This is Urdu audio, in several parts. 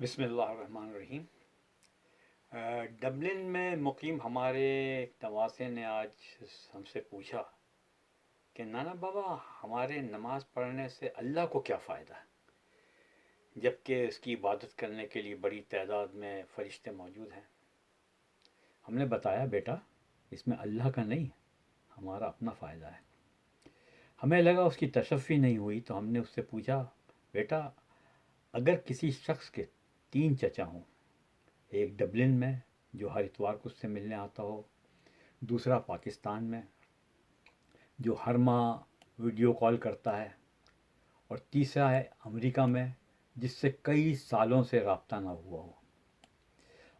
بسم اللہ الرحمن الرحیم۔ ڈبلن میں مقیم ہمارے ایک نواسے نے آج ہم سے پوچھا کہ نانا بابا، ہمارے نماز پڑھنے سے اللہ کو کیا فائدہ ہے جبکہ اس کی عبادت کرنے کے لیے بڑی تعداد میں فرشتے موجود ہیں؟ ہم نے بتایا بیٹا، اس میں اللہ کا نہیں، ہمارا اپنا فائدہ ہے۔ ہمیں لگا اس کی تشفی نہیں ہوئی تو ہم نے اس سے پوچھا، بیٹا اگر کسی شخص کے 3 چچا ہوں، ایک ڈبلن میں جو ہر اتوار کو اس سے ملنے آتا ہو، دوسرا پاکستان میں جو ہر ماہ ویڈیو کال کرتا ہے، اور تیسرا ہے امریکہ میں جس سے کئی سالوں سے رابطہ نہ ہوا ہو،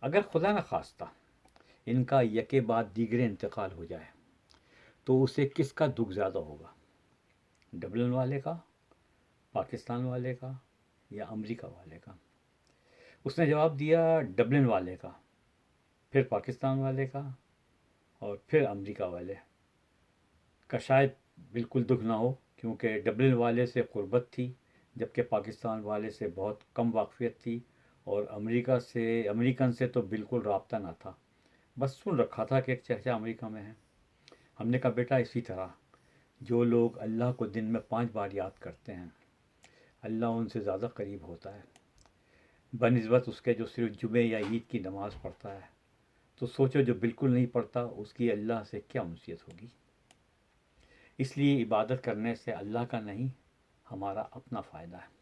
اگر خدا نہ خواستہ ان کا یکے بعد دیگرے انتقال ہو جائے تو اسے کس کا دکھ زیادہ ہوگا؟ ڈبلن والے کا، پاکستان والے کا، یا امریکہ والے کا؟ اس نے جواب دیا ڈبلن والے کا، پھر پاکستان والے کا، اور پھر امریکہ والے کا شاید بالکل دکھ نہ ہو، کیونکہ ڈبلن والے سے قربت تھی جبکہ پاکستان والے سے بہت کم واقفیت تھی، اور امریکن سے تو بالکل رابطہ نہ تھا، بس سن رکھا تھا کہ ایک چچا امریکہ میں ہے۔ ہم نے کہا بیٹا اسی طرح جو لوگ اللہ کو دن میں 5 بار یاد کرتے ہیں، اللہ ان سے زیادہ قریب ہوتا ہے بنسبت اس کے جو صرف جمعے یا عید کی نماز پڑھتا ہے۔ تو سوچو جو بالکل نہیں پڑھتا اس کی اللہ سے کیا انسیت ہوگی؟ اس لیے عبادت کرنے سے اللہ کا نہیں، ہمارا اپنا فائدہ ہے۔